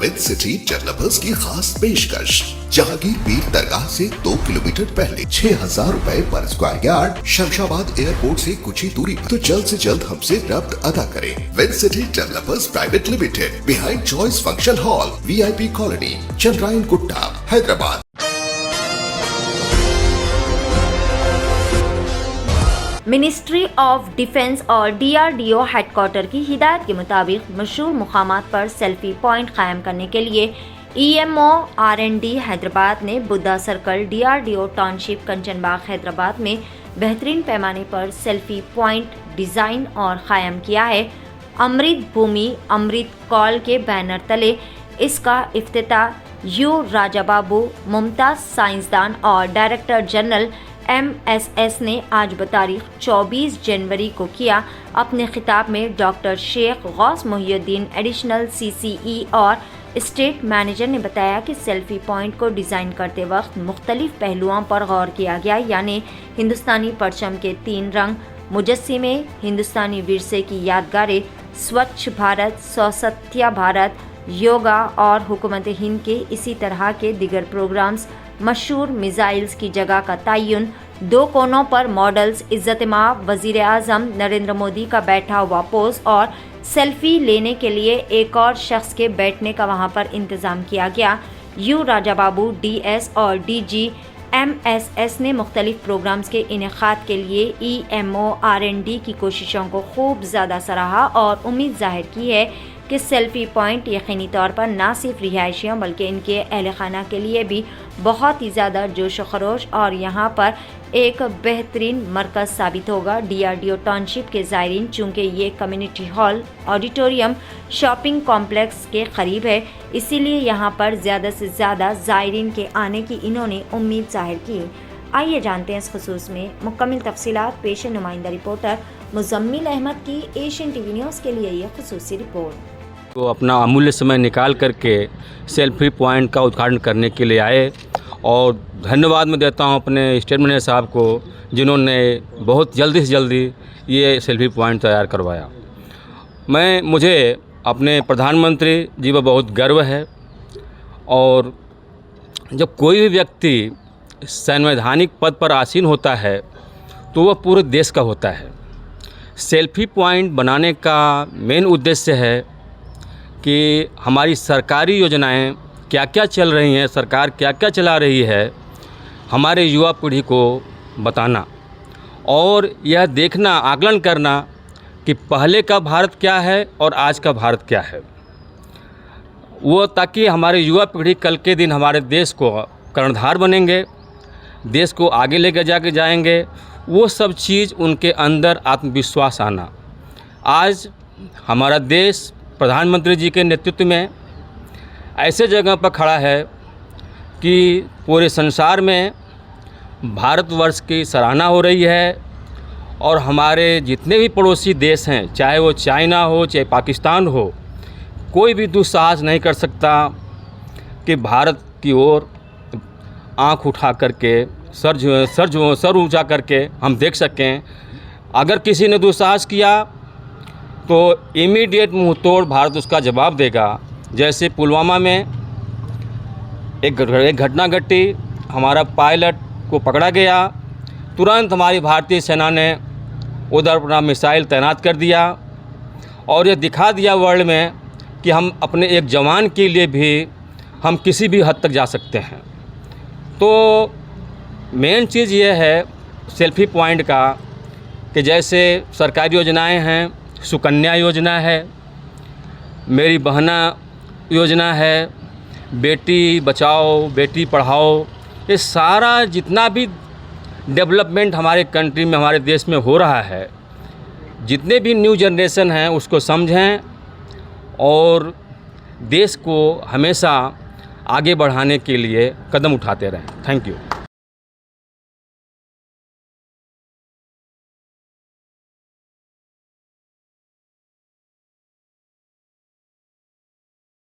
With city developers की खास पेशकश। जहांगीर पीर दरगाह से 2 किलोमीटर पहले 6,000 रुपए पर स्क्वायर यार्ड, शमशाबाद एयरपोर्ट से कुछ ही दूरी पर। तो जल्द से जल्द हमसे रब्त अदा करें। With city developers private limited, behind choice function hall, VIP colony, Chandrayan Gutta, Hyderabad. Ministry of defence और DRDO हेडक्वार्टर की हिदायत के मुताबिक मशहूर मुकामात पर सेल्फी पॉइंट कायम करने के लिए EMO R&D हैदराबाद ने Buddha circle, DRDO township, Kanchanbagh Hyderabad में बेहतरीन पैमाने पर सेल्फी पॉइंट डिज़ाइन और कायम किया है। अमृत भूमि अमृत कॉल के बैनर तले इसका इफ्तिताह यू राजाबाबू, मुमताज़ साइंसदान और डायरेक्टर जनरल MSS ने आज बतारीख 24 जनवरी को किया। अपने खिताब में doctor Sheikh Gaus Mohiuddin, additional CCE और स्टेट मैनेजर ने बताया कि सेल्फी पॉइंट को डिज़ाइन करते वक्त मुख्तलिफ पहलुओं पर गौर किया गया, यानी हिंदुस्तानी परचम के 3 रंग, मुजस्सिमे, हिंदुस्तानी विरसे की यादगारें, स्वच्छ भारत, सौसत्या भारत, योगा और हुकूमत हिंद के इसी तरह के दिगर प्रोग्राम्स, मशहूर मिसाइल्स की जगह का तयन, 2 कोनों पर मॉडल्स, इज़्ज़त-ए-माब वज़ीर आज़म नरेंद्र मोदी का बैठा हुआ पोज और सेल्फी लेने के लिए एक और शख्स के बैठने का वहां पर इंतज़ाम किया गया। यू राजाबाबू DS और DG MSS ने मुख्तलिफ प्रोग्राम्स के इनेकाद के लिए EMO R&D की कोशिशों को खूब ज़्यादा सराहा और उम्मीद जाहिर की है कि सेल्फी पॉइंट यकीनी तौर पर न सिर्फ रिहायशियों बल्कि इनके अहल खाना के लिए भी बहुत ही ज़्यादा जोश व खरोश और यहाँ पर एक बेहतरीन मरकज़ साबित होगा। DRDO टाउनशिप के ज़ायरीन, चूँकि ये community hall, auditorium, shopping complex के करीब है, इसीलिए यहाँ पर ज़्यादा से ज़्यादा ज़ायरीन के आने की इन्होंने उम्मीद जाहिर की। आइए जानते हैं इस खुसूस में मुकम्मल तफसीलात। पेश नुमाइंदा रिपोर्टर मुज़म्मिल अहमद की एशियन TV न्यूज़ के लिए ये खुसूसी रिपोर्ट। तो अपना अमूल्य समय निकाल करके सेल्फी पॉइंट का उद्घाटन करने के लिए आए और धन्यवाद मैं देता हूं अपने स्टेट मैनेजर साहब को, जिन्होंने बहुत जल्दी से जल्दी ये सेल्फी पॉइंट तैयार करवाया। मुझे अपने प्रधानमंत्री जी पर बहुत गर्व है और जब कोई भी व्यक्ति संवैधानिक पद पर आसीन होता है तो वह पूरे देश का होता है। सेल्फी पॉइंट बनाने का मेन उद्देश्य है कि हमारी सरकारी योजनाएं क्या क्या चल रही हैं, सरकार क्या क्या चला रही है, हमारे युवा पीढ़ी को बताना और यह देखना, आकलन करना कि पहले का भारत क्या है और आज का भारत क्या है, वो ताकि हमारे युवा पीढ़ी कल के दिन हमारे देश को कर्णधार बनेंगे, देश को आगे लेकर जाके जाएंगे, वो सब चीज़ उनके अंदर आत्मविश्वास आना। आज हमारा देश प्रधानमंत्री जी के नेतृत्व में ऐसे जगह पर खड़ा है कि पूरे संसार में भारतवर्ष की सराहना हो रही है और हमारे जितने भी पड़ोसी देश हैं, चाहे वो चाइना हो चाहे पाकिस्तान हो, कोई भी दुस्साहस नहीं कर सकता कि भारत की ओर आँख उठा करके सर ऊंचा करके हम देख सकें। अगर किसी ने दुस्साहस किया तो इमीडिएट मुंह तोड़ भारत उसका जवाब देगा। जैसे पुलवामा में एक घटना घटी, हमारा पायलट को पकड़ा गया, तुरंत हमारी भारतीय सेना ने उधर अपना मिसाइल तैनात कर दिया और ये दिखा दिया वर्ल्ड में कि हम अपने एक जवान के लिए भी हम किसी भी हद तक जा सकते हैं। तो मेन चीज़ ये है सेल्फी पॉइंट का कि जैसे सरकारी योजनाएं हैं, सुकन्या योजना है, मेरी बहना योजना है, बेटी बचाओ बेटी पढ़ाओ, ये सारा जितना भी डेवलपमेंट हमारे कंट्री में, हमारे देश में हो रहा है, जितने भी न्यू जनरेशन हैं उसको समझें और देश को हमेशा आगे बढ़ाने के लिए कदम उठाते रहें। Thank you.